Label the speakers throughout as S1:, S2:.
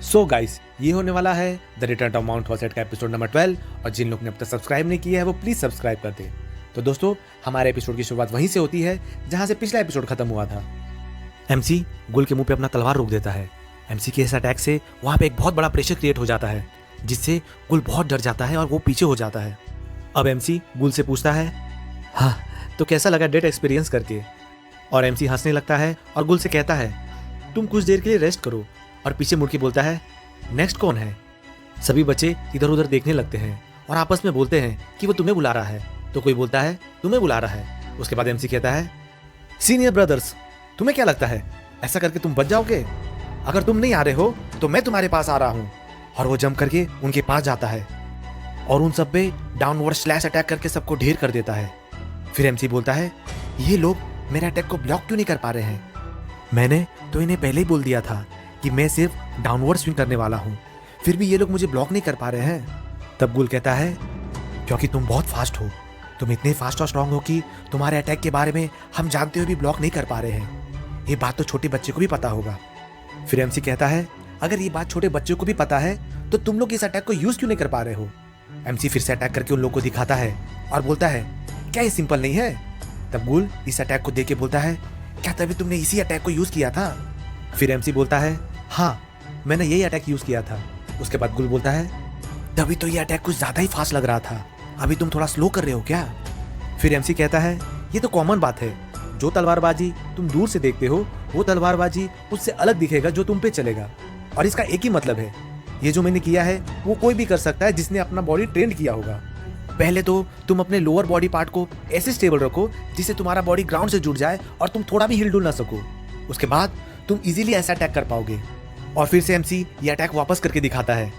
S1: So guys, ये होने वाला है द रिटर्न ऑफ माउंट हॉसेट का एपिसोड नंबर 12। और जिन लोग ने अब तक सब्सक्राइब नहीं किया है वो प्लीज सब्सक्राइब कर दे। तो दोस्तों, हमारे एपिसोड की शुरुआत वहीं से होती है जहां से पिछला एपिसोड खत्म हुआ था। एमसी गुल के मुंह पे अपना तलवार रोक देता है। एमसी के इस अटैक से वहां पे एक बहुत बड़ा प्रेशर क्रिएट हो जाता है, जिससे गुल बहुत डर जाता है और वो पीछे हो जाता है। अब एमसी गुल से पूछता है, हाँ तो कैसा लगा डेट एक्सपीरियंस करके? और एमसी हंसने लगता है और गुल से कहता है, तुम कुछ देर के लिए रेस्ट करो। और पीछे मुड़ के बोलता है, नेक्स्ट कौन है? सभी बच्चे इधर उधर देखने लगते हैं और आपस में बोलते हैं कि वो तुम्हें बुला रहा है। तो कोई बोलता है तुम्हें बुला रहा है। उसके बाद एमसी कहता है, सीनियर ब्रदर्स, तुम्हें क्या लगता है ऐसा करके तुम बच जाओगे? अगर तुम नहीं आ रहे हो तो मैं तुम्हारे पास आ रहा हूं। और वो जंप करके उनके पास जाता है और उन सब पे डाउनवर्ड स्लैश अटैक करके सबको ढेर कर देता है। फिर एमसी बोलता है, ये लोग मेरे अटैक को ब्लॉक क्यों नहीं कर पा रहे हैं? मैंने तो इन्हें पहले ही बोल दिया था कि मैं सिर्फ डाउनवर्ड स्विंग करने वाला हूं, फिर भी ये लोग मुझे ब्लॉक नहीं कर पा रहे हैं। तब गुल कहता है, क्योंकि तुम बहुत फास्ट हो, तुम इतने फास्ट और स्ट्रांग हो कि तुम्हारे अटैक के बारे में हम जानते हुए भी ब्लॉक नहीं कर पा रहे हैं। ये बात तो छोटे बच्चे को भी पता होगा। फिर एमसी कहता है, अगर ये बात छोटे बच्चों को भी पता है तो तुम लोग इस अटैक को यूज क्यों नहीं कर पा रहे हो? एमसी फिर से अटैक करके उन लोग को दिखाता है और बोलता है, क्या ये सिंपल नहीं है? तब गुल इस अटैक को देख के बोलता है, क्या तभी तुमने इसी अटैक को यूज किया था? फिर एमसी बोलता है, हाँ मैंने यही अटैक यूज किया था। उसके बाद गुल बोलता है, तभी तो ये अटैक कुछ ज्यादा ही फास्ट लग रहा था, अभी तुम थोड़ा स्लो कर रहे हो क्या? फिर एमसी कहता है, ये तो कॉमन बात है, जो तलवारबाजी तुम दूर से देखते हो वो तलवारबाजी उससे अलग दिखेगा जो तुम पे चलेगा। और इसका एक ही मतलब है, ये जो मैंने किया है वो कोई भी कर सकता है जिसने अपना बॉडी ट्रेन किया होगा। पहले तो तुम अपने लोअर बॉडी पार्ट को ऐसे स्टेबल रखो जिससे तुम्हारा बॉडी ग्राउंड से जुड़ जाए और तुम थोड़ा भी हिल डुल ना सको। उसके बाद तुम इजीली ऐसा अटैक कर पाओगे। और फिर से एमसी ये अटैक वापस करके दिखाता है।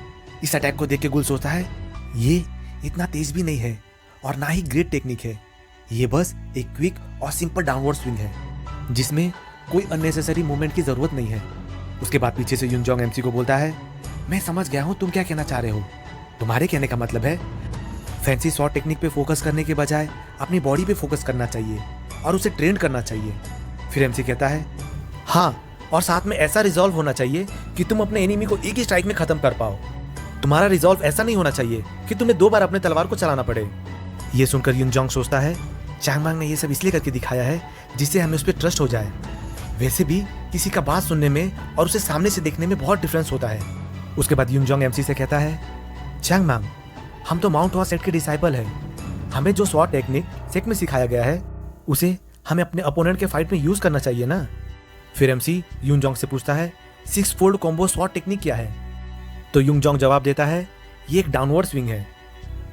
S1: इस अटैक को देख के गुल सोचता है, ये इतना तेज भी नहीं है और ना ही ग्रेट टेक्निक है, ये बस एक क्विक और सिंपल डाउनवर्ड स्विंग है जिसमें कोई अननेसेसरी मूवमेंट की जरूरत नहीं है। उसके बाद पीछे से युनजोंग एमसी को बोलता है, मैं समझ गया हूं तुम क्या कहना चाह रहे हो। तुम्हारे कहने का मतलब है फैंसी शॉट टेक्निक पे फोकस करने के बजाय अपनी बॉडी पे फोकस करना चाहिए और उसे ट्रेन करना चाहिए। फिर एमसी कहता है, हाँ, और साथ में ऐसा रिजॉल्व होना चाहिए कि तुम अपने एनिमी को एक ही स्ट्राइक में खत्म कर पाओ। तुम्हारा रिजॉल्व ऐसा नहीं होना चाहिए कि तुम्हें 2 बार अपने तलवार को चलाना पड़े। ये सुनकर युनजोंग सोचता है, चांगमांग ने ये सब इसलिए करके दिखाया है जिससे हमें उस पर ट्रस्ट हो जाए। वैसे भी किसी का बात सुनने में और उसे सामने से देखने में बहुत डिफरेंस होता है। उसके बाद युनजोंग एमसी से कहता है, चांगमांग, हम तो माउंट हॉसेट के डिसाइपल हैं, हमें जो स्वॉर्ड टेक्निक सेक में सिखाया गया है उसे हमें अपने अपोनेंट के फाइट में यूज करना चाहिए ना। फिर एमसी युनजोंग से पूछता है, 6 फोल्ड कॉम्बो स्वॉर्ड टेक्निक क्या है? तो युनजोंग जवाब देता है, ये एक डाउनवर्ड स्विंग है।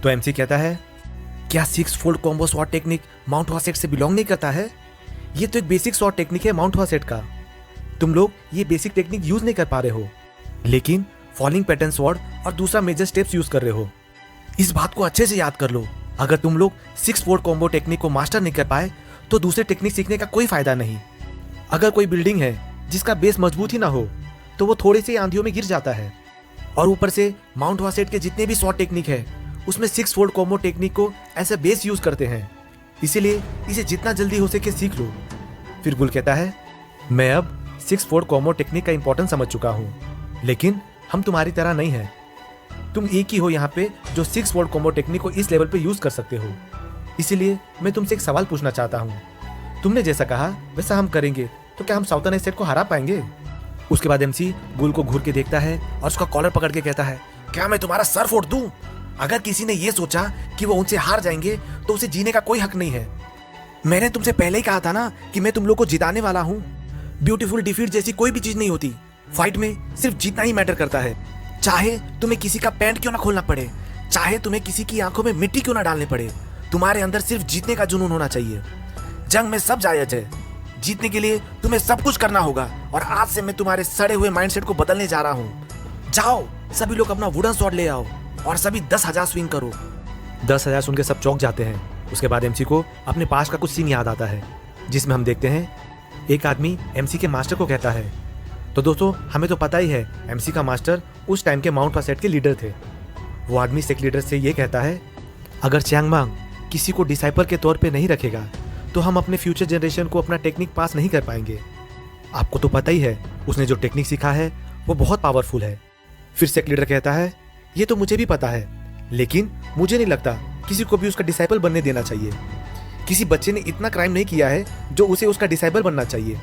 S1: तो एमसी कहता है, क्या 6 fold combo sword technique mount हॉसेट से बिलोंग नहीं करता है? ये तो एक बेसिक स्वॉर्ड टेक्निक है माउंट हॉसेट का। तुम लोग ये बेसिक टेक्निक यूज नहीं कर पा रहे हो, लेकिन फॉलिंग पैटर्न स्वॉर्ड और दूसरा मेजर स्टेप्स यूज कर रहे हो। इस बात को अच्छे से याद कर लो, अगर तुम लोग 6 फोल्ड कॉम्बो टेक्निक को मास्टर नहीं कर पाए तो दूसरे टेक्निक सीखने का कोई फायदा नहीं। अगर कोई बिल्डिंग है जिसका बेस मजबूत ही ना हो तो वो थोड़ी सी आंधियों में गिर जाता है। और ऊपर से माउंट हॉसेट के जितने भी स्वॉर्ड टेक्निक है उसमें 6 फोल्ड कॉम्बो टेक्निक को एज ए बेस यूज करते हैं, इसीलिए इसे जितना जल्दी हो सके सीख लो। फिर गुल कहता है, मैं अब 6 फोल्ड कॉम्बो टेक्निक का इंपॉर्टेंस समझ चुका हूँ, लेकिन हम तुम्हारी तरह नहीं है। तुम एक ही हो यहाँ पे जो 6 फोल्ड कॉम्बो टेक्निक को इस लेवल पे यूज कर सकते हो। इसीलिए मैं तुमसे एक सवाल पूछना चाहता हूँ, तुमने जैसा कहा वैसा हम करेंगे तो क्या हम साउथर्न एस्टेट को हरा पाएंगे? उसके बाद एमसी गुल को घूर के देखता है और उसका कॉलर पकड़ के कहता है, क्या मैं तुम्हारा सर फोड़ दूं? अगर किसी ने ये सोचा कि वो उनसे हार जाएंगे तो उसे जीने का कोई हक नहीं है। मैंने तुमसे पहले ही कहा था ना कि मैं तुम लोग को जिताने वाला हूँ। ब्यूटीफुल डिफीट जैसी कोई भी चीज नहीं होती, फाइट में सिर्फ जीतना ही मैटर करता है। चाहे तुम्हें किसी का पैंट क्यों ना खोलना पड़े, चाहे तुम्हें किसी की आंखों में मिट्टी क्यों ना डालने पड़े, तुम्हारे अंदर सिर्फ जीतने का जुनून होना चाहिए। जंग में सब जायज है, जीतने के लिए तुम्हें सब कुछ करना होगा। और आज से मैं तुम्हारे सड़े हुए माइंडसेट को बदलने जा रहा हूँ। जाओ सभी लोग अपना वुडन स्वॉर्ड ले आओ और सभी 10,000 स्विंग करो। 10,000 सुन के सब चौंक जाते हैं। उसके बाद एमसी को अपने पास का कुछ सीन याद आता है जिसमें हम देखते हैं एक आदमी एमसी के मास्टर को कहता है, तो दोस्तों हमें तो पता ही है एमसी का मास्टर उस टाइम के माउंट हॉसेट के लीडर थे। वो आदमी सेक लीडर से ये कहता है, अगर चांगमांग किसी को डिसाइपल के तौर पे नहीं रखेगा तो हम अपने फ्यूचर जनरेशन को अपना टेक्निक पास नहीं कर पाएंगे। आपको तो पता ही है उसने जो टेक्निक सीखा है वो बहुत पावरफुल है, फिर सेक्ट लीडर कहता है, ये तो मुझे भी पता है, लेकिन मुझे नहीं लगता किसी को भी उसका डिसाइपल बनने देना चाहिए। किसी बच्चे ने इतना क्राइम नहीं किया है जो उसे उसका डिसाइपल बनना चाहिए।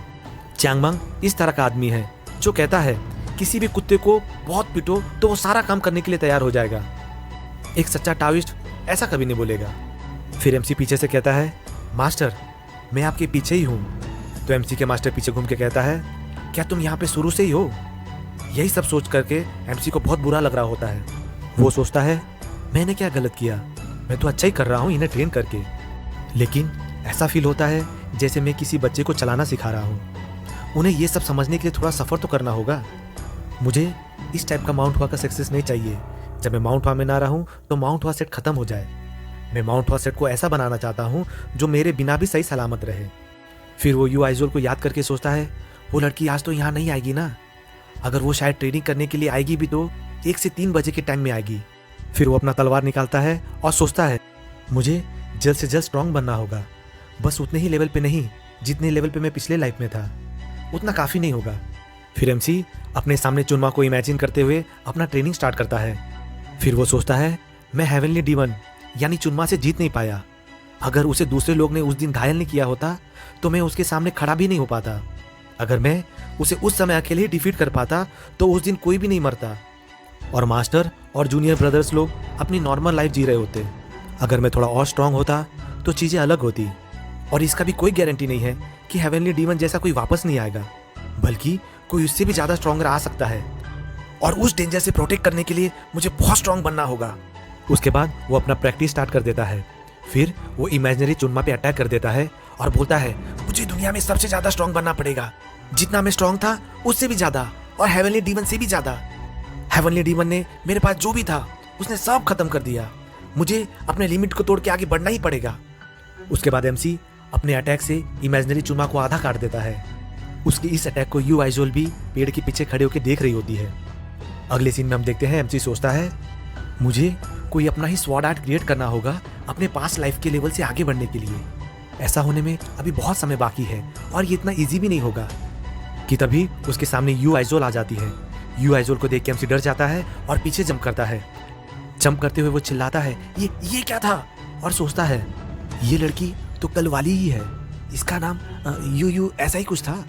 S1: च्यांगमांग इस तरह का आदमी है जो कहता है किसी भी कुत्ते को बहुत पीटो तो वो सारा काम करने के लिए तैयार हो जाएगा। एक सच्चा टाओइस्ट ऐसा कभी नहीं बोलेगा। फिर एमसी पीछे से कहता है, मास्टर मैं आपके पीछे ही हूँ। तो एमसी के मास्टर पीछे घूम के कहता है, क्या तुम यहाँ पे शुरू से ही हो? यही सब सोच करके एमसी को बहुत बुरा लग रहा होता है। वो सोचता है, मैंने क्या गलत किया, मैं तो अच्छा ही कर रहा हूँ इन्हें ट्रेन करके। लेकिन ऐसा फील होता है जैसे मैं किसी बच्चे को चलाना सिखा रहा हूँ। उन्हें ये सब समझने के लिए थोड़ा सफ़र तो करना होगा। मुझे इस टाइप का माउंट हुआ का सक्सेस नहीं चाहिए। जब मैं माउंट हुआ में ना रहूँ तो माउंट हुआ सेट खत्म हो जाए। मैं माउंट हुआ सेट को ऐसा बनाना चाहता हूँ जो मेरे बिना भी सही सलामत रहे। फिर वो यू आइजोल को याद करके सोचता है, वो लड़की आज तो यहाँ नहीं आएगी ना। अगर वो शायद ट्रेनिंग करने के लिए आएगी भी तो 1 से 3 बजे के टाइम में आएगी। फिर वो अपना तलवार निकालता है और सोचता है, मुझे जल्द से जल्द स्ट्रांग बनना होगा। बस उतने ही लेवल पे नहीं जितने लेवल पे मैं पिछले लाइफ में था, उतना काफ़ी नहीं होगा। फिर एमसी अपने सामने चुनमा को इमेजिन करते हुए अपना ट्रेनिंग स्टार्ट करता है। फिर वो सोचता है, मैं हेवनली डीमन यानी चुनमा से जीत नहीं पाया। अगर उसे दूसरे लोग ने उस दिन घायल नहीं किया होता तो मैं उसके सामने खड़ा भी नहीं हो पाता। अगर मैं उसे उस समय अकेले ही डिफीट कर पाता तो उस दिन कोई भी नहीं मरता और मास्टर और जूनियर ब्रदर्स लोग अपनी नॉर्मल लाइफ जी रहे होते। अगर मैं थोड़ा और स्ट्रांग होता तो चीज़ें अलग होती। और इसका भी कोई गारंटी नहीं है कि हेवनली डीमन जैसा कोई वापस नहीं आएगा, बल्कि कोई उससे भी ज़्यादा स्ट्रांगर आ सकता है। और उस डेंजर से प्रोटेक्ट करने के लिए मुझे बहुत स्ट्रांग बनना होगा। उसके बाद वो अपना प्रैक्टिस स्टार्ट कर देता है। फिर वो इमेजिनरी चुनमा पे अटैक कर देता है और बोलता है, मुझे दुनिया में सबसे ज़्यादा स्ट्रांग बनना पड़ेगा। जितना मैं स्ट्रांग था उससे भी ज़्यादा और हेवनली डीमन से भी ज़्यादा। हेवनली डीमन ने मेरे पास जो भी था उसने सब खत्म कर दिया। मुझे अपने लिमिट को तोड़ के आगे बढ़ना ही पड़ेगा। उसके बाद एमसी अपने अटैक से इमेजिनरी चुनमा को आधा काट देता है। उसकी इस अटैक को यू आइजोल भी पेड़ के पीछे खड़े होकर देख रही होती है। अगले सीन में हम देखते हैं एमसी सोचता है, मुझे कोई अपना ही स्वॉर्ड आर्ट क्रिएट करना होगा अपने पास्ट लाइफ के लेवल से आगे बढ़ने के लिए। ऐसा होने में अभी बहुत समय बाकी है और ये इतना इजी भी नहीं होगा। कि तभी उसके सामने यू आइजोल आ जाती है। यू आइजोल को देख के एमसी डर जाता है और पीछे जंप करता है। जंप करते हुए वो चिल्लाता है, ये क्या था? और सोचता है, ये लड़की तो कल वाली ही है। इसका नाम यू ऐसा ही कुछ था।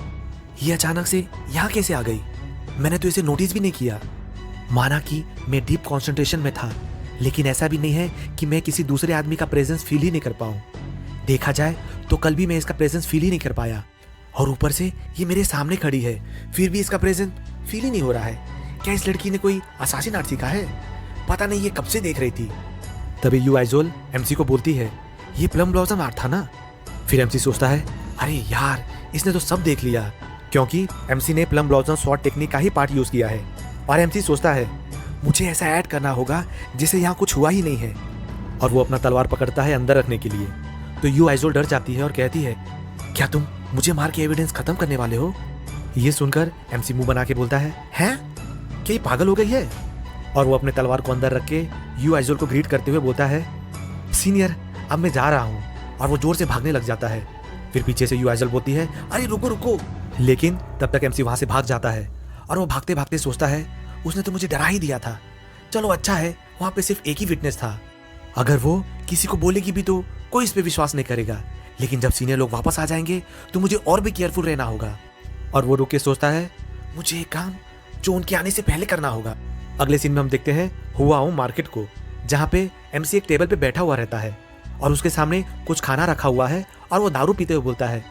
S1: ये अचानक से यहाँ कैसे आ गई? मैंने तो इसे नोटिस भी नहीं किया। माना कि मैं डीप कॉन्सेंट्रेशन में था, लेकिन ऐसा भी नहीं है कि मैं किसी दूसरे आदमी का प्रेजेंस फील ही नहीं कर पाऊँ। देखा जाए तो कल भी मैं इसका प्रेजेंस फील ही नहीं कर पाया और ऊपर से ये मेरे सामने खड़ी है, फिर भी इसका प्रेजेंस फील ही नहीं हो रहा है। क्या इस लड़की ने कोई असासिन आर्ट सीखा है? पता नहीं ये कब से देख रही थी। तभी यू आइजोल एमसी को बोलती है, ये प्लम ब्लॉसम आर्ट था ना? फिर एमसी सोचता है, अरे यार इसने तो सब देख लिया, क्योंकि एमसी ने प्लम ब्लॉसम स्वॉर्ड टेक्निक का ही पार्ट यूज किया है। और एमसी सोचता है, मुझे ऐसा ऐड करना होगा जिसे यहाँ कुछ हुआ ही नहीं है। और वो अपना तलवार पकड़ता है अंदर रखने के लिए। तो यू आइजोल डर जाती है और कहती है, क्या तुम मुझे मार के एविडेंस खत्म करने वाले हो? ये सुनकर एमसी मुंह बना के बोलता है, हैं? क्या ये पागल हो गई है? और वो अपने तलवार को अंदर रख के यू आइजोल को ग्रीट करते हुए बोलता है, सीनियर अब मैं जा रहा हूँ। और वो जोर से भागने लग जाता है। फिर पीछे से यू आइजोल बोलती है, अरे रुको रुको। लेकिन तब तक एमसी वहां से भाग जाता है और वो भागते भागते सोचता है, उसने तो मुझे डरा ही दिया था। चलो अच्छा है वहां पे सिर्फ एक ही विटनेस था। अगर वो किसी को बोलेगी भी तो कोई इस पे विश्वास नहीं करेगा, लेकिन जब सीनियर लोग वापस आ जाएंगे तो मुझे और भी केयरफुल रहना होगा। और वो रुक के सोचता है, मुझे एक काम जो उनके आने से पहले करना होगा। अगले सीन में हम देखते हैं हुआओ मार्केट को, जहाँ पे एमसी एक टेबल पे बैठा हुआ रहता है और उसके सामने कुछ खाना रखा हुआ है और वो दारू पीते हुए बोलता है,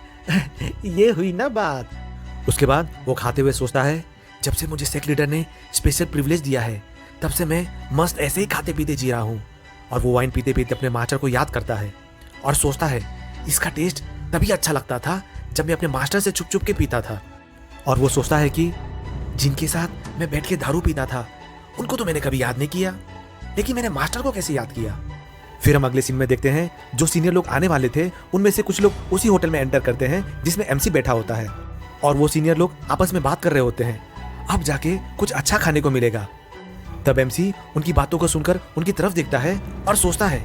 S1: ये हुई ना बात। उसके बाद वो खाते हुए सोचता है, जब से मुझे सेक्ट लीडर ने स्पेशल प्रिविलेज दिया है तब से मैं मस्त ऐसे ही खाते पीते जी रहा हूँ। और वो वाइन पीते पीते अपने मास्टर को याद करता है और सोचता है, इसका टेस्ट तभी अच्छा लगता था जब मैं अपने मास्टर से छुप छुप के पीता था। और वो सोचता है कि जिनके साथ मैं बैठ के दारू पीता था उनको तो मैंने कभी याद नहीं किया, लेकिन मैंने मास्टर को कैसे याद किया। फिर हम अगले सीन में देखते हैं जो सीनियर लोग आने वाले थे उनमें से कुछ लोग उसी होटल में एंटर करते हैं जिसमें एमसी बैठा होता है। और वो सीनियर लोग आपस में बात कर रहे होते हैं, अब जाके कुछ अच्छा खाने को मिलेगा। तब एमसी उनकी बातों को सुनकर उनकी तरफ देखता है और सोचता है,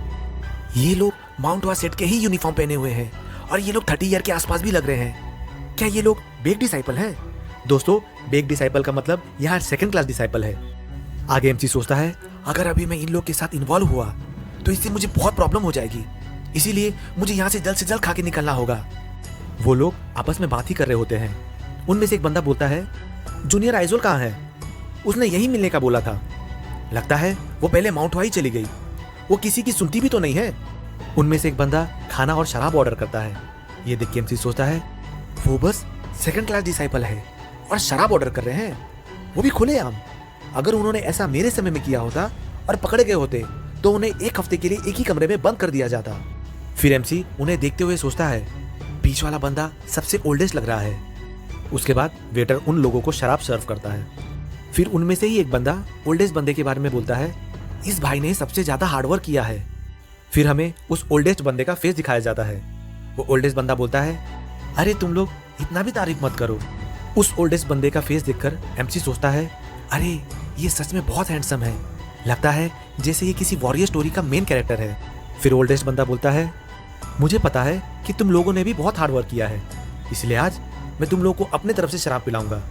S1: ये लोग माउंट हुआ सेट के ही यूनिफॉर्म पहने हुए हैं और ये लोग 30 ईयर के आसपास भी लग रहे हैं। क्या ये लोग बेक डिसाइपल हैं? दोस्तों, बेक डिसाइपल का मतलब यहाँ सेकंड क्लास डिसाइपल है। आगे एमसी सोचता है, अगर अभी मैं इन लोग के साथ इन्वॉल्व हुआ तो इससे मुझे बहुत प्रॉब्लम हो जाएगी, इसीलिए मुझे यहाँ से जल्द खा के निकलना होगा। वो लोग आपस में बात ही कर रहे होते हैं। उनमें से एक बंदा बोलता है, जूनियर आइजोल कहाँ है? उसने यही मिलने का बोला था। लगता है वो पहले माउंट हुआ ही चली गई, वो किसी की सुनती भी तो नहीं है। उनमें से एक बंदा खाना और शराब ऑर्डर करता है। ये देख के एमसी सोचता है, वो बस सेकंड क्लास डिसाइपल है और शराब ऑर्डर कर रहे हैं, वो भी खुलेआम। अगर उन्होंने ऐसा मेरे समय में किया होता और पकड़े गए होते तो उन्हें एक हफ्ते के लिए एक ही कमरे में बंद कर दिया जाता। फिर एमसी उन्हें देखते हुए सोचता है, बीच वाला बंदा सबसे ओल्डेस्ट लग रहा है। उसके बाद वेटर उन लोगों को शराब सर्व करता है। फिर उनमें से ही एक बंदा ओल्डेस्ट बंदे के बारे में बोलता है, इस भाई ने सबसे ज्यादा हार्डवर्क किया है। फिर हमें उस ओल्डेस्ट बंदे का फेस दिखाया जाता है। वो ओल्डेस्ट बंदा बोलता है, अरे तुम लोग इतना भी तारीफ मत करो। उस ओल्डेस्ट बंदे का फेस देखकर एमसी सोचता है, अरे ये सच में बहुत हैंडसम है, लगता है जैसे ये किसी वॉरियर स्टोरी का मेन कैरेक्टर है। फिर ओल्डेस्ट बंदा बोलता है, मुझे पता है कि तुम लोगों ने भी बहुत हार्डवर्क किया है, इसलिए आज मैं तुम लोगों को अपने तरफ से शराब पिलाऊंगा।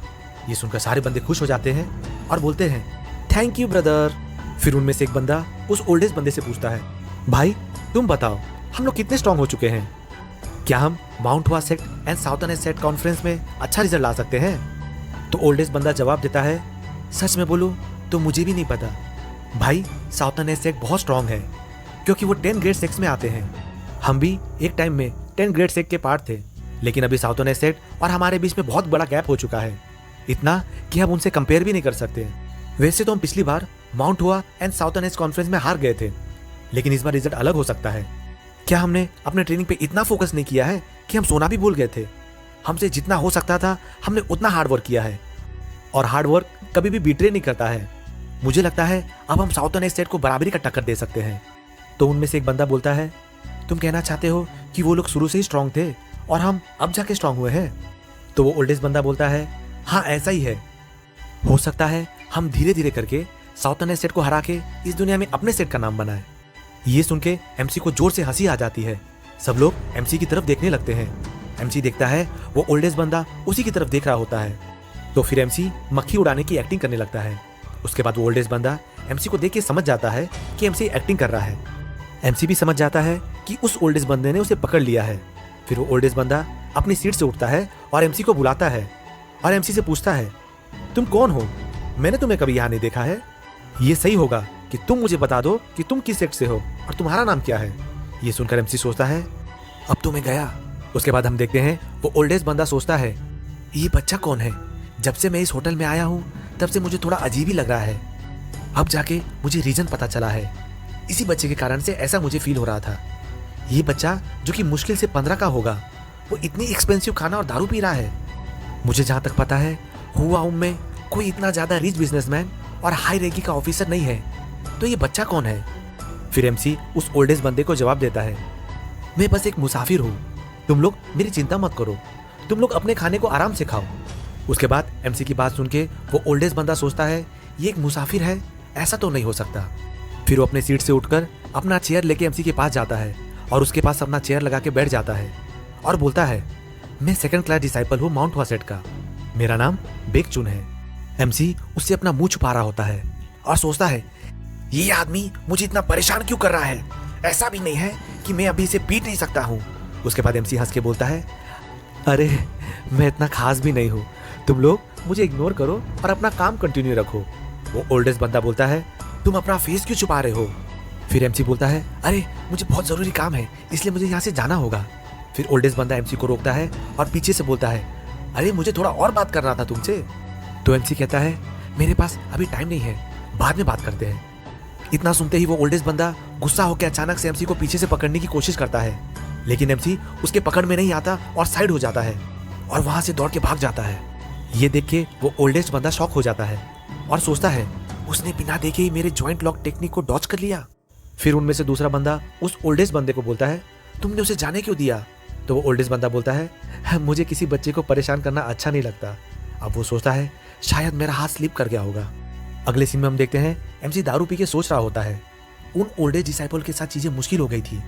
S1: ये सुनकर सारे बंदे खुश हो जाते हैं और बोलते हैं, थैंक यू ब्रदर। फिर उनमें से एक बंदा उस ओल्डेस्ट बंदे से पूछता है, भाई तुम बताओ हम लोग कितने स्ट्रांग हो चुके हैं? क्या हम माउंट हुआ sect and southern sect conference में अच्छा रिजल्ट ला सकते हैं? तो ओल्डेस्ट बंदा जवाब देता है, सच में बोलूं तो मुझे भी नहीं पता भाई। साउथर्न सेक्ट बहुत स्ट्रांग है क्योंकि वो 10 ग्रेड सेक्ट्स में आते हैं। हम भी एक टाइम में 10 ग्रेड सेक्ट के पार्ट थे, लेकिन अभी साउथर्न सेक्ट और हमारे बीच में बहुत बड़ा गैप हो चुका है, इतना कि हम उनसे कंपेयर भी नहीं कर सकते। वैसे तो हम पिछली बार माउंट हुआ एंड साउथर्न एज कॉन्फ्रेंस में हार गए थे, लेकिन इस बार रिजल्ट अलग हो सकता है। क्या हमने अपने ट्रेनिंग पे इतना फोकस नहीं किया है कि हम सोना भी भूल गए थे? हमसे जितना हो सकता था हमने उतना हार्डवर्क किया है, और हार्डवर्क कभी भी बिट्रे नहीं करता है। मुझे लगता है अब हम साउथर्न स्टेट को बराबरी का टक्कर दे सकते हैं। तो उनमें से एक बंदा बोलता है, तुम कहना चाहते हो कि वो लोग शुरू से ही स्ट्रांग थे और हम अब जाके स्ट्रांग हुए हैं? तो वो ओल्डेस्ट बंदा बोलता है, हाँ ऐसा ही है। हो सकता है हम धीरे धीरे करके साउथर्न स्टेट को हरा के इस दुनिया में अपने स्टेट का नाम बनाए। ये सुन के एमसी को जोर से हंसी आ जाती है। सब लोग एमसी की तरफ देखने लगते हैं। एमसी देखता है वो ओल्डेस्ट बंदा उसी की तरफ देख रहा होता है। तो फिर एमसी मक्खी उड़ाने की एक्टिंग करने लगता है। उसके बाद वो ओल्डेस्ट बंदा एमसी को देख के समझ जाता है कि एमसी एक्टिंग कर रहा है। एमसी भी समझ जाता है कि उस ओल्डेस्ट बंदे ने उसे पकड़ लिया है। फिर वो ओल्डेस्ट बंदा अपनी सीट से उठता है और एमसी को बुलाता है और एमसी से पूछता है, तुम कौन हो? मैंने तुम्हें कभी यहाँ नहीं देखा है। ये सही होगा कि तुम मुझे बता दो कि तुम किस सेक्ट से हो और तुम्हारा नाम क्या है। ये सुनकर एमसी सोचता है, अब तो मैं गया। उसके बाद हम देखते हैं वो ओल्डेस्ट बंदा सोचता है, ये बच्चा कौन है? जब से मैं इस होटल में आया हूँ तब से मुझे थोड़ा अजीब ही लग रहा है। अब जाके मुझे रीजन पता चला है, इसी बच्चे के कारण से ऐसा मुझे फील हो रहा था। ये बच्चा जो कि मुश्किल से 15 का होगा, वो इतनी एक्सपेंसिव खाना और दारू पी रहा है। मुझे जहाँ तक पता है हुआ में कोई इतना ज्यादा रिच बिजनेसमैन और हाई रैंकिंग का ऑफिसर नहीं है, तो ये बच्चा कौन है? फिर एमसी उस ओल्डेस्ट बंदे को जवाब देता है, मैं बस एक मुसाफिर हूँ, तुम लोग मेरी चिंता मत करो, तुम लोग अपने खाने को आराम से खाओ। उसके बाद एमसी की बात सुन के वो ओल्डेस्ट बंदा सोचता है, ये एक मुसाफिर है, ऐसा तो नहीं हो सकता। फिर वो अपने सीट से उठकर अपना चेयर लेके एमसी के पास जाता है और उसके पास अपना चेयर लगा के बैठ जाता है और बोलता है, मैं सेकंड क्लास डिसाइपल हूँ माउंट हुआ सेट का, मेरा नाम बेक चुन है। एमसी उससे अपना मुंह छुपा रहा होता है और सोचता है, ये आदमी मुझे इतना परेशान क्यों कर रहा है? ऐसा भी नहीं है कि मैं अभी इसे पीट नहीं सकता हूँ। उसके बाद एमसी हंस के बोलता है, अरे मैं इतना खास भी नहीं हूँ, तुम लोग मुझे इग्नोर करो और अपना काम कंटिन्यू रखो। वो ओल्डेस्ट बंदा बोलता है, तुम अपना फेस क्यों छुपा रहे हो? फिर एमसी बोलता है, अरे मुझे बहुत जरूरी काम है, इसलिए मुझे यहाँ से जाना होगा। फिर ओल्डेस्ट बंदा एमसी को रोकता है और पीछे से बोलता है, अरे मुझे थोड़ा और बात करना था तुमसे। तो एमसी कहता है, मेरे पास अभी टाइम नहीं है, बाद में बात करते हैं। इतना सुनते ही वो ओल्डेस्ट बंदा गुस्सा होकर अचानक से एमसी को पीछे से पकड़ने की कोशिश करता है, लेकिन एमसी उसके पकड़ में नहीं आता और साइड हो जाता है और वहां से दौड़ के भाग जाता है। ये देख के वो ओल्डेस्ट बंदा शॉक हो जाता है और सोचता है, उसने बिना देखे ही मेरे जॉइंट लॉक टेक्निक को डॉच कर लिया। फिर उनमें से दूसरा बंदा उस ओल्डेस्ट बंदे को बोलता है, तुमने उसे जाने क्यों दिया? तो वो ओल्डेस्ट बंदा बोलता है, मुझे किसी बच्चे को परेशान करना अच्छा नहीं लगता। अब वो सोचता है, शायद मेरा हाथ स्लिप कर गया होगा। अगले सीन में हम देखते हैं एमसी दारू पी के सोच रहा होता है, उन ओल्डेस्ट डिसाइपल के साथ चीजें मुश्किल हो गई थी।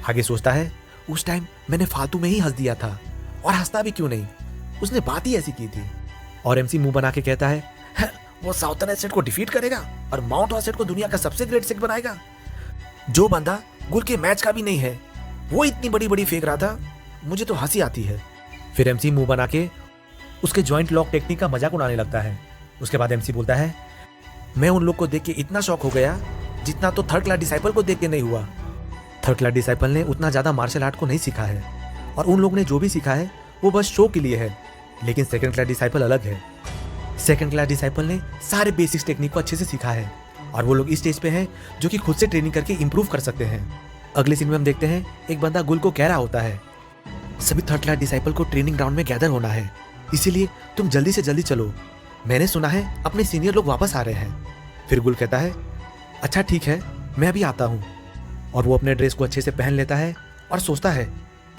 S1: आगे सोचता है, उस टाइम मैंने फालतू में ही हंस दिया था, और हंसता भी क्यों नहीं, उसने बात ही ऐसी की थी। और एमसी मुंह बना के कहता है, वो साउथर्न एसेट को डिफीट करेगा और माउंट हॉसेट को दुनिया का सबसे ग्रेट सिख बनाएगा। जो बंदा गुल के मैच का भी नहीं है वो इतनी बड़ी बड़ी फेंक रहा था, मुझे तो हंसी आती है। फिर एमसी मुंह बना के उसके जॉइंट लॉक टेक्निक का मजाक उड़ाने लगता है। उसके बाद एमसी बोलता है, मैं उन लोग को देख के इतना शॉक हो गया जितना तो थर्ड क्लास डिसाइपल को देख के नहीं हुआ। थर्ड क्लास डिसाइपल ने उतना ज्यादा मार्शल आर्ट को नहीं सीखा है और उन लोगों ने जो भी सीखा है वो बस शो के लिए है, लेकिन सेकंड क्लास डिसाइपल अलग है। सेकंड क्लास डिसाइपल ने सारे बेसिक्स टेक्निक को अच्छे से सीखा है और वो लोग इस स्टेज पे हैं जो कि खुद से ट्रेनिंग करके इंप्रूव कर सकते हैं। अगले सीन में हम देखते हैं एक बंदा गुल को कह रहा होता है, सभी थर्ड क्लास डिसाइपल को ट्रेनिंग ग्राउंड में गैदर होना है, इसीलिए तुम जल्दी से जल्दी चलो, मैंने सुना है अपने सीनियर लोग वापस आ रहे हैं। फिर गुल कहता है, अच्छा ठीक है, मैं अभी आता हूँ। और वो अपने ड्रेस को अच्छे से पहन लेता है और सोचता है,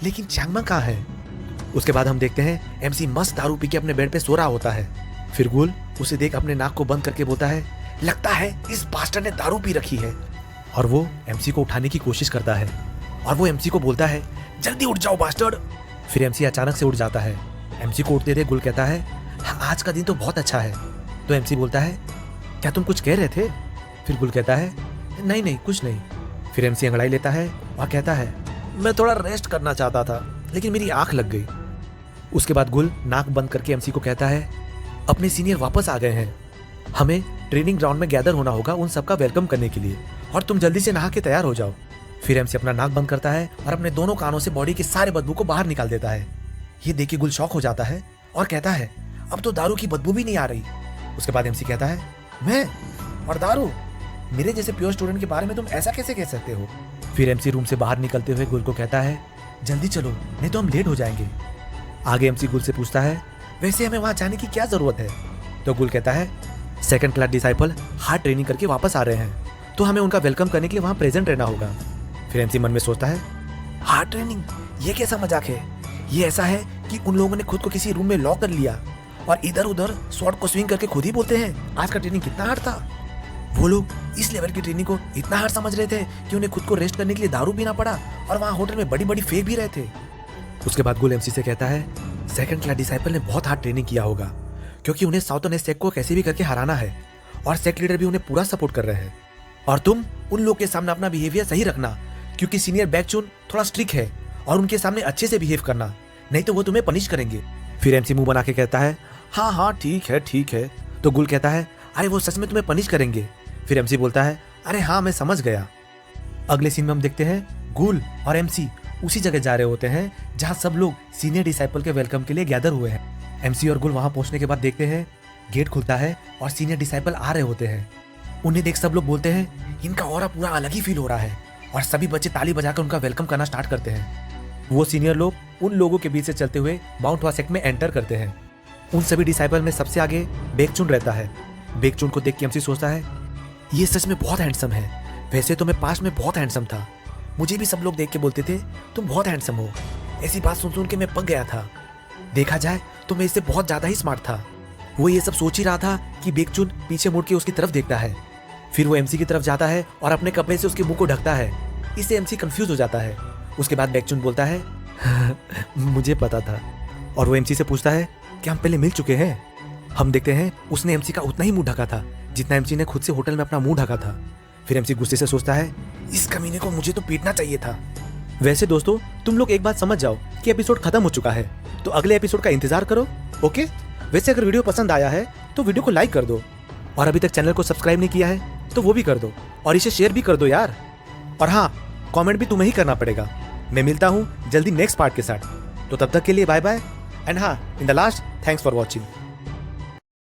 S1: लेकिन चांगमा कहाँ है। उसके बाद हम देखते हैं एमसी मस्त दारू पी के अपने बेड पे सो रहा होता है। फिर गुल उसे देख अपने नाक को बंद करके बोलता है, लगता है इस बास्टर्ड ने दारू पी रखी है। और वो एमसी को उठाने की कोशिश करता है और वो एमसी को बोलता है, जल्दी उठ जाओ बास्टर्ड। फिर एमसी अचानक से उठ जाता है। एमसी को उठते देख गुल कहता है, आज का दिन तो बहुत अच्छा है। तो एमसी बोलता है, क्या तुम कुछ कह रहे थे? फिर गुल कहता है, नहीं नहीं कुछ नहीं। फिर एमसी अंगड़ाई लेता है और कहता है, मैं थोड़ा रेस्ट करना चाहता था लेकिन मेरी आंख लग गई। उसके बाद गुल नाक बंद करके एमसी को कहता है, अपने सीनियर वापस आ गए हैं, हमें ट्रेनिंग ग्राउंड में गैदर होना होगा उन सबका वेलकम करने के लिए, और तुम जल्दी से नहा के तैयार हो जाओ। फिर एमसी अपना नाक बंद करता है और अपने दोनों कानों से बॉडी के सारे बदबू को बाहर निकाल देता है। ये देख के गुल शॉक हो जाता है और कहता है, अब तो दारू की बदबू भी नहीं आ रही। उसके बाद एमसी कहता है, मैं और दारू, मेरे जैसे प्योर स्टूडेंट के बारे में तुम ऐसा कैसे कह सकते हो। फिर एमसी रूम से बाहर निकलते हुए गुल को कहता है, जल्दी चलो नहीं तो हम लेट हो जाएंगे। आगे एमसी गुल से पूछता है, वैसे हमें वहां जाने की क्या जरूरत है। तो गुल कहता है, second class disciple hard training करके वापस आ रहे हैं तो हमें उनका वेलकम करने के लिए वहां प्रेजेंट रहना होगा। फिर एमसी मन में सोचता है, हार्ड ट्रेनिंग, ये कैसा मजाक है। ये ऐसा है कि उन लोगों ने खुद को किसी रूम में लॉक कर लिया और इधर उधर स्वॉर्ड को स्विंग करके खुद ही बोलते हैं आज का ट्रेनिंग कितना हार्ड था। वो लोग इस लेवल की ट्रेनिंग को इतना हार्ड समझ रहे थे कि उन्हें खुद को रेस्ट करने के लिए दारू पीना पड़ा और वहाँ होटल में बड़ी बड़ी फेंक भी रहे थे। उसके बाद गुल एमसी से कहता है, सेकंड क्लास डिसाइपल ने बहुत हार्ड ट्रेनिंग किया होगा क्योंकि उन्हें साउथर्न सेक्ट को कैसे भी करके हराना है और सेक्ट लीडर भी उन्हें पूरा सपोर्ट कर रहे हैं। और तुम उन लोग के सामने अपना बिहेवियर सही रखना क्योंकि सीनियर बैकचून थोड़ा स्ट्रिक्ट है और उनके सामने अच्छे से बिहेव करना, नहीं तो वो तुम्हें पनिश करेंगे। फिर एमसी मुंह बना के कहता है, हाँ हाँ ठीक है ठीक है। तो गुल कहता है, अरे वो सच में तुम्हें पनिश करेंगे। फिर एमसी बोलता है, अरे हाँ मैं समझ गया। अगले सीन में हम देखते हैं गुल और एमसी उसी जगह जा रहे होते हैं जहाँ सब लोग सीनियर डिसाइपल के वेलकम के लिए गैदर हुए हैं। एमसी और गुल वहां पहुंचने के बाद देखते हैं गेट खुलता है और सीनियर डिसाइपल आ रहे होते हैं। उन्हें देख सब लोग बोलते हैं, इनका ऑरा पूरा अलग ही फील हो रहा है, और सभी बच्चे ताली बजाकर उनका वेलकम करना स्टार्ट करते हैं। वो सीनियर लोग उन लोगों के बीच से चलते हुए माउंट वासेक में एंटर करते हैं। उन सभी डिसाइपल में सबसे आगे बेकचुन रहता है। बेकचुन को देख के एमसी सोचता है, ये सच में बहुत हैंडसम है। वैसे तो मैं पास्ट में बहुत हैंडसम था, मुझे भी सब लोग देख के बोलते थे तुम बहुत हैंडसम हो। ऐसी बात सुन सुन के मैं पक गया था, देखा जाए तो मैं इससे बहुत ज्यादा ही स्मार्ट था। वो ये सब सोच ही रहा था कि बेकचुन पीछे मुड़ के उसकी तरफ देखता है। फिर वो एमसी की तरफ जाता है और अपने कपड़े से उसके मुंह को ढकता है। इससे एमसी कंफ्यूज हो जाता है। उसके बाद बेकचुन बोलता है, मुझे पता था। और वो एमसी से पूछता है, क्या हम पहले मिल चुके हैं? हम देखते हैं उसने एमसी का उतना ही मुंह ढका था जितना एमसी ने खुद से होटल में अपना मुंह ढका था। फिर एमसी गुस्से से सोचता है, इस कमीने को मुझे तो पीटना चाहिए था। वैसे दोस्तों तुम लोग एक बात समझ जाओ कि एपिसोड खत्म हो चुका है, तो अगले एपिसोड का इंतजार करो। ओके, वैसे अगर वीडियो पसंद आया है तो वीडियो को लाइक कर दो, और अभी तक चैनल को सब्सक्राइब नहीं किया है तो वो भी कर दो, और इसे शेयर भी कर दो यार। और हाँ, कमेंट भी तुम्हें ही करना पड़ेगा। मैं मिलता हूँ जल्दी नेक्स्ट पार्ट के साथ, तो तब तक के लिए बाय बाय। एंड हाँ, in the last, thanks for watching.